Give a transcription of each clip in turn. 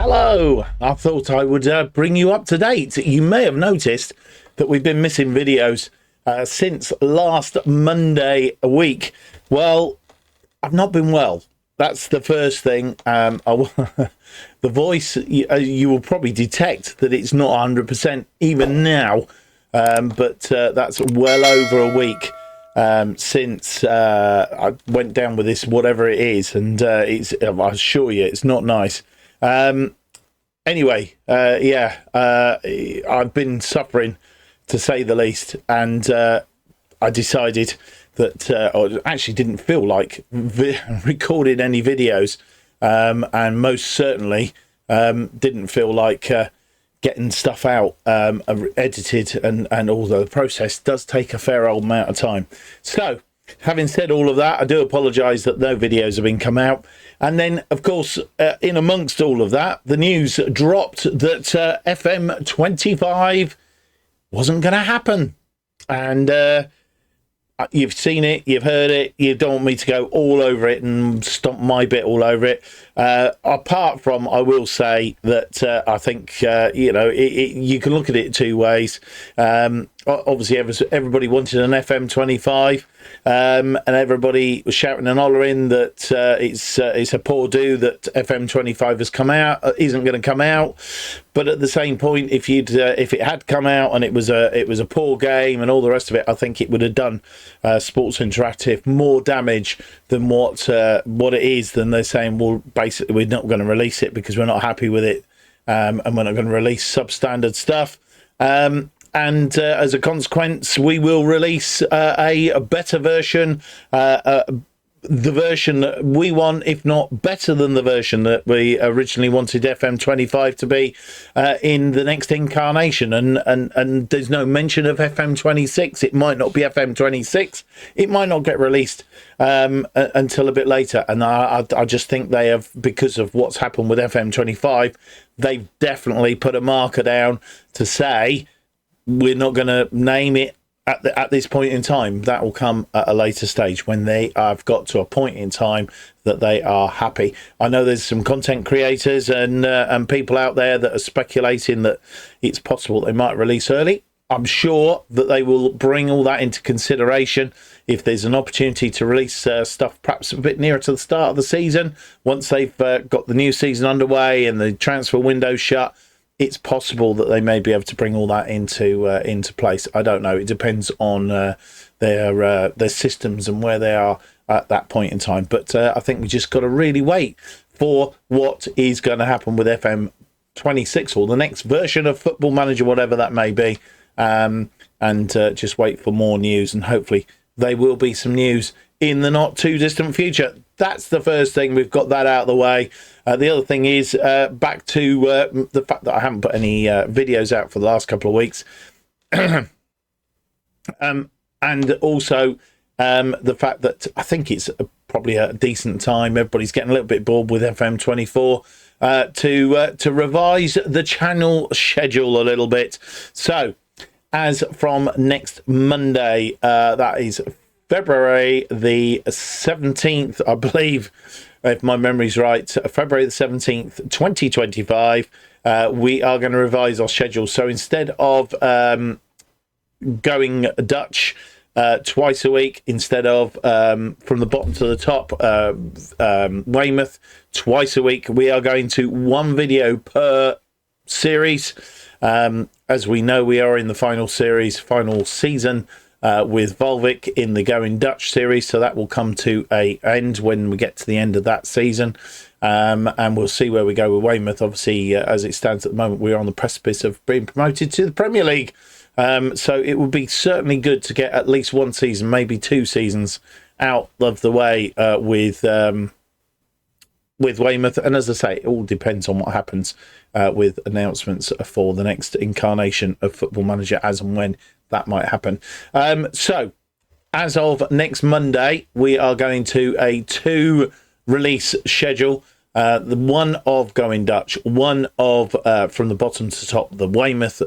Hello! I thought I would bring you up to date. You may have noticed that we've been missing videos since last Monday week. Well, I've not been well. That's the first thing. The voice, you will probably detect that it's not 100% even now, but that's well over a week since I went down with this, whatever it is, and I assure you, it's not nice. Anyway, I've been suffering, to say the least, and I decided that I actually didn't feel like recording any videos, and most certainly didn't feel like getting stuff out edited, and although the process does take a fair old amount of time. So, having said all of that, I do apologise that no videos have been come out. And then, of course, in amongst all of that, the news dropped that FM25 wasn't going to happen. And you've seen it, you've heard it, you don't want me to go all over it and stomp my bit all over it. Apart from, I will say that I think, you can look at it two ways. Obviously, everybody wanted an FM25, and everybody was shouting and hollering that it's a poor do that FM25 has come out, isn't going to come out. But at the same point, if it had come out and it was a poor game and all the rest of it, I think it would have done Sports Interactive more damage than what it is. Than they're saying, well, basically we're not going to release it because we're not happy with it, and we're not going to release substandard stuff. And as a consequence, we will release a better version, the version that we want, if not better than the version that we originally wanted FM25 to be in the next incarnation. And there's no mention of FM26. It might not be FM26. It might not get released until a bit later. And I just think they have, because of what's happened with FM25, they've definitely put a marker down to say, we're not going to name it at this point in time. That will come at a later stage when they have got to a point in time that they are happy. I know there's some content creators and people out there that are speculating that it's possible they might release early. I'm sure that they will bring all that into consideration if there's an opportunity to release stuff perhaps a bit nearer to the start of the season, once they've got the new season underway and the transfer window shut. It's possible that they may be able to bring all that into place. I don't know. It depends on their systems and where they are at that point in time. But I think we just got to really wait for what is going to happen with FM26 or the next version of Football Manager, whatever that may be, and just wait for more news. And hopefully there will be some news in the not too distant future. That's the first thing. We've got that out of the way. The other thing is back to the fact that I haven't put any videos out for the last couple of weeks. And also the fact that I think it's probably a decent time. Everybody's getting a little bit bored with FM24 to revise the channel schedule a little bit. So as from next Monday, that is February the 17th, I believe, if my memory's right, February the 17th, 2025, we are going to revise our schedule. So instead of going Dutch twice a week, instead of from the bottom to the top, Weymouth twice a week, we are going to one video per series. As we know, we are in the final season with Volvic in the Going Dutch series, so that will come to an end when we get to the end of that season, and we'll see where we go with Weymouth. Obviously, as it stands at the moment, we're on the precipice of being promoted to the Premier League, so it would be certainly good to get at least one season, maybe two seasons out of the way with Weymouth. And as I say, it all depends on what happens with announcements for the next incarnation of Football Manager, as and when that might happen. So as of next Monday, we are going to a 2 release schedule. The one of Going Dutch, one of from the bottom to top, the Weymouth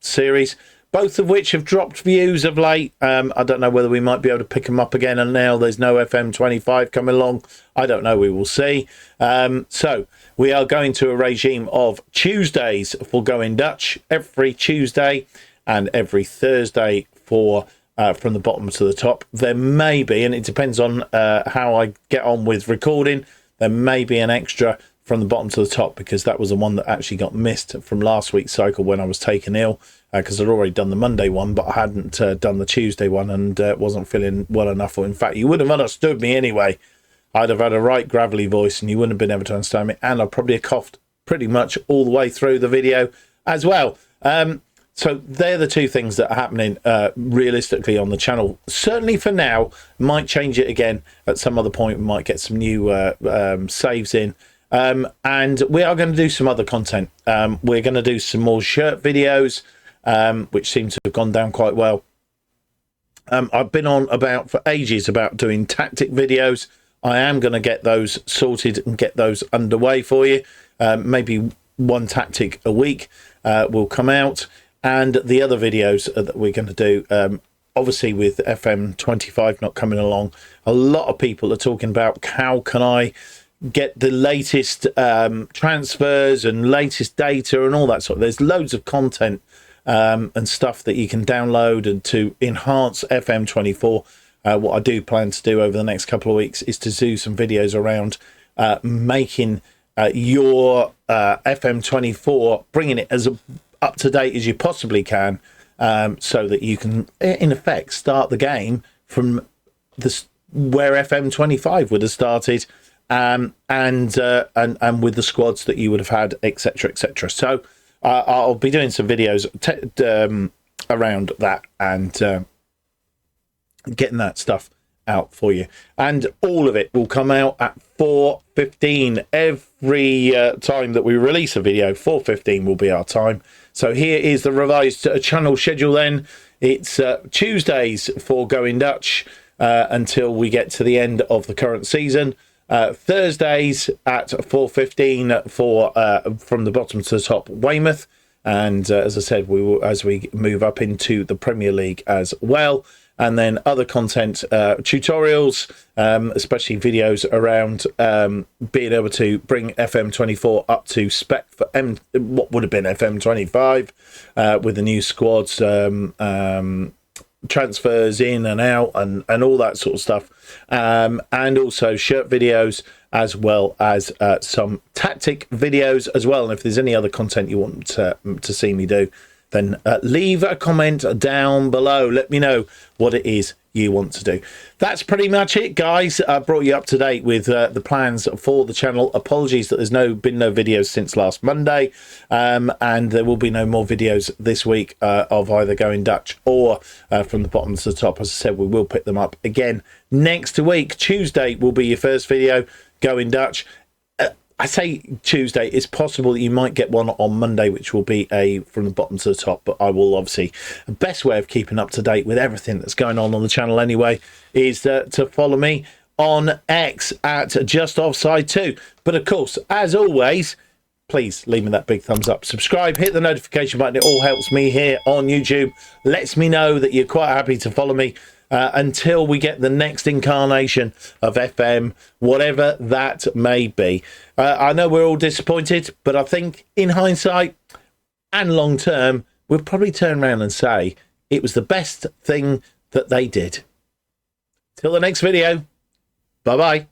series. both of which have dropped views of late. I don't know whether we might be able to pick them up again, and now there's no FM25 coming along. I don't know, we will see. So we are going to a regime of Tuesdays for Going Dutch, every Tuesday and every Thursday for From the Bottom to the Top. There may be, and it depends on how I get on with recording, there may be an extra From the Bottom to the Top, because that was the one that actually got missed from last week's cycle when I was taken ill, because I'd already done the Monday one, but I hadn't done the Tuesday one, and wasn't feeling well enough. Or in fact, you would have understood me anyway. I'd have had a right gravelly voice and you wouldn't have been able to understand me, and I'd probably have coughed pretty much all the way through the video as well. So they're the two things that are happening realistically on the channel. Certainly for now. Might change it again at some other point. We might get some new saves in. And we are going to do some other content. We're going to do some more shirt videos, which seem to have gone down quite well. I've been on about for ages about doing tactic videos. I am going to get those sorted and get those underway for you. Maybe one tactic a week will come out. And the other videos that we're going to do, obviously with FM25 not coming along, a lot of people are talking about how can I get the latest transfers and latest data and all that sort of. There's loads of content and stuff that you can download and to enhance FM24. What I do plan to do over the next couple of weeks is to do some videos around making your FM24, bringing it as up to date as you possibly can, so that you can in effect start the game from where FM25 would have started, and with the squads that you would have had, etc, etc. So I'll be doing some videos around that and getting that stuff out for you, and all of it will come out at 4:15 every time that we release a video. 4:15 will be our time. So here is the revised channel schedule then. It's Tuesdays for Going Dutch until we get to the end of the current season. Thursdays at 4:15 for From the Bottom to the Top Weymouth, and as I said, we will, as we move up into the Premier League as well. And then other content, tutorials, especially videos around being able to bring FM24 up to spec for what would have been FM25 with the new squads, transfers in and out, and all that sort of stuff. And also shirt videos, as well as some tactic videos as well. And if there's any other content you want to see me do, then leave a comment down below. Let me know what it is you want to do. That's pretty much it, guys. I brought you up to date with the plans for the channel. Apologies that there's been no videos since last Monday, and there will be no more videos this week of either Going Dutch or From the Bottom to the Top. As I said, we will pick them up again next week. Tuesday will be your first video, Going Dutch. I say Tuesday. It's possible that you might get one on Monday, which will be a From the Bottom to the Top. But I will obviously, the best way of keeping up to date with everything that's going on the channel anyway is to follow me on X at JustOffsideFM. But of course, as always, please leave me that big thumbs up. Subscribe, hit the notification button. It all helps me here on YouTube. Lets me know that you're quite happy to follow me. Until we get the next incarnation of FM, whatever that may be. I know we're all disappointed, but I think in hindsight and long term, we'll probably turn around and say it was the best thing that they did. Till the next video, bye-bye.